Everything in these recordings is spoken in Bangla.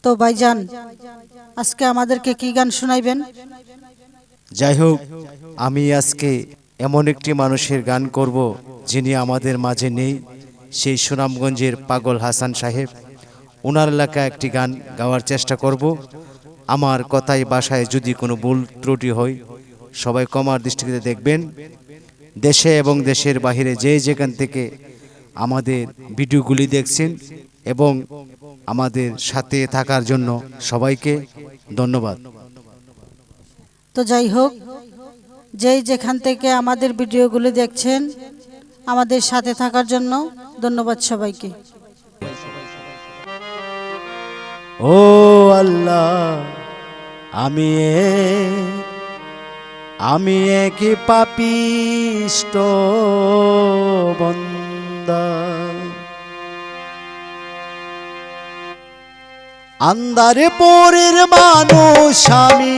তো ভাইজান আজকে আমাদেরকে কি গান শোনাইবেন? যাই হোক, আমি আজকে এমন একটি মানুষের গান করব যিনি আমাদের মাঝে নেই, সেই সুনামগঞ্জের পাগল হাসান সাহেব। ওনার এলাকায় একটি গান গাওয়ার চেষ্টা করব। আমার কথায় বাসায় যদি কোনো ভুল ত্রুটি হয় সবাই ক্ষমার দৃষ্টিতে দেখবেন। দেশে এবং দেশের বাহিরে যে যেখান থেকে আমাদের ভিডিওগুলি দেখছেন এবং আমাদের সাথে থাকার জন্য সবাইকে ধন্যবাদ। তো যাই হোক, যেই যেখান থেকে আমাদের ভিডিওগুলি দেখছেন আমাদের সাথে থাকার জন্য ধন্যবাদ সবাইকে। ও আল্লাহ, আমি এক পাপিষ্ট বান্দা, আন্দারপুরের মানুষ আমি,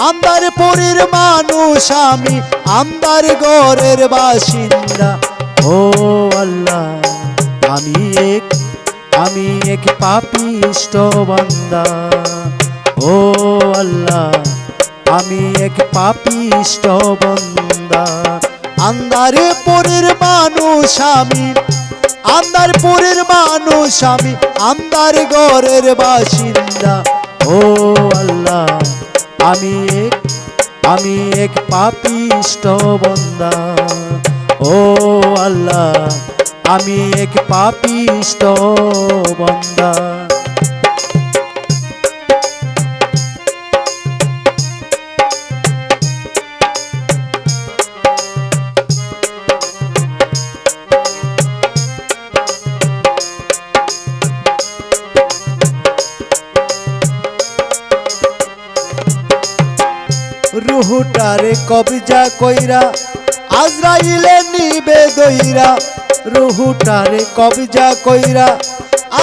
আন্দারপুরের মানুষ আমি, আন্দার ঘরের বাসিন্দা। ও আল্লাহ, আমি এক পাপিষ্ট বান্দা। ও আল্লাহ, আমি এক পাপিষ্ট বান্দা। আন্দারপুরের মানুষ আমি, আন্দারপুরের মানুষ আমি, আন্দার ঘরের বাসিন্দা। ও আল্লাহ, আমি এক পাপিষ্ট বান্দা। ও আল্লাহ, আমি এক পাপিষ্ট বান্দা। রুহুটারে কবজা কইরা আজরাইলে নিবে দইরা। রুহুটারে কবজা কইরা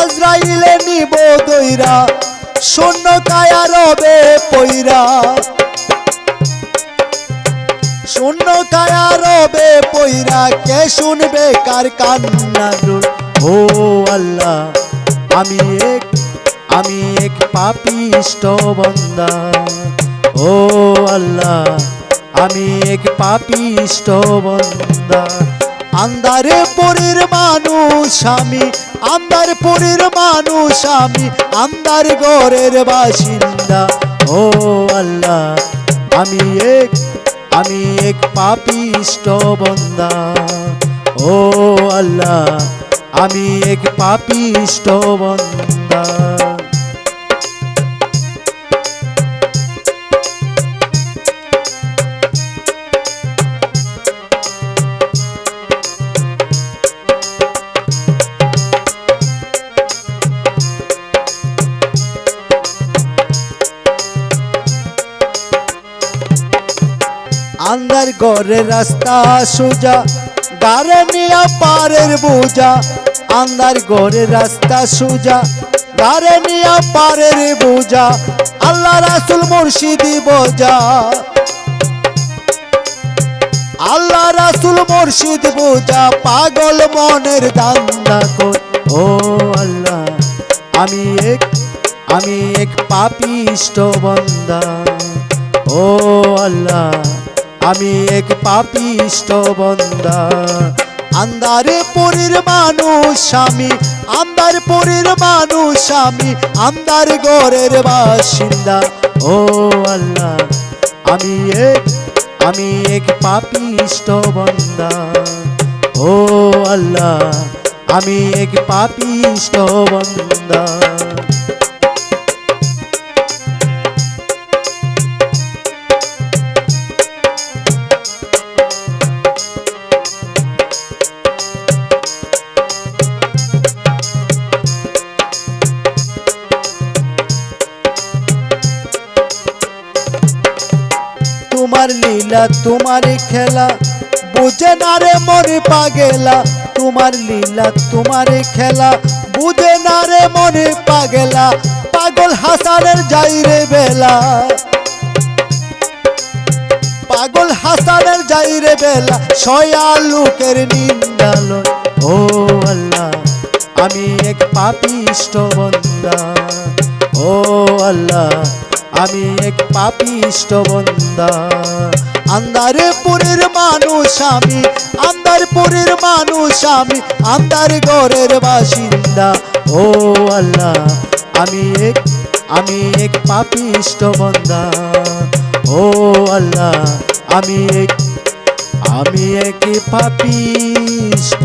আজরাইলে নিব দইরা। শূন্য কায়া রবে পইরা, শূন্য কায়া রবে পইরা। কে শুনবে কার কান্না রোল? ও আল্লাহ, আমি এক পাপিষ্ট বান্দা। ও আল্লাহ, আমি এক পাপিষ্ট বান্দা। আন্দারপুরের মানুষ আমি, আন্দারপুরের মানুষ আমি, আন্দার ঘরের বাসিন্দা। ও আল্লাহ, আমি এক পাপিষ্ট বান্দা। ও আল্লাহ, আমি এক পাপিষ্ট বান্দা। আন্দার ঘরের রাস্তা সোজা, গারে নিয়া পারের বোঝা। আন্দার ঘরের রাস্তা সোজা, গারে নিয়া পারের বোঝা। আল্লাহ রাসূল মুর্শিদি বোঝা, আল্লাহ রাসূল মুর্শিদ বোঝা। পাগল মনের দান্দা কই। ও আল্লাহ, আমি এক পাপিষ্ট বান্দা। ও আল্লাহ, আমি এক পাপিষ্ট বান্দা। আন্দারপুরের মানুষ আমি, আন্দারপুরের মানুষ আমি, আন্দার ঘরের বাসিন্দা। ও আল্লাহ, আমি এক পাপিষ্ট বান্দা। ও আল্লাহ, আমি এক পাপিষ্ট বান্দা। তোমার লীলা তোমার খেলা বুঝে না রে মনে পাগেলা। তোমার লীলা তোমার খেলা বুঝে না রে মনে পাগেলা। পাগল হাসানের যাই রে বেলা, পাগল হাসানের যাই রে বেলা। সয়া লোকের নিন্দালো। ও আল্লাহ, আমি এক পাপিষ্ট বান্দা। ও আল্লাহ আমি এক পাপিষ্ট বান্দা। আন্দারপুরের মানুষ আমি, আন্দারপুরের মানুষ আমি, আন্দার ঘরের বাসিন্দা। ও আল্লাহ আমি এক পাপিষ্ট বান্দা। ও আল্লাহ আমি এক পাপিষ্ট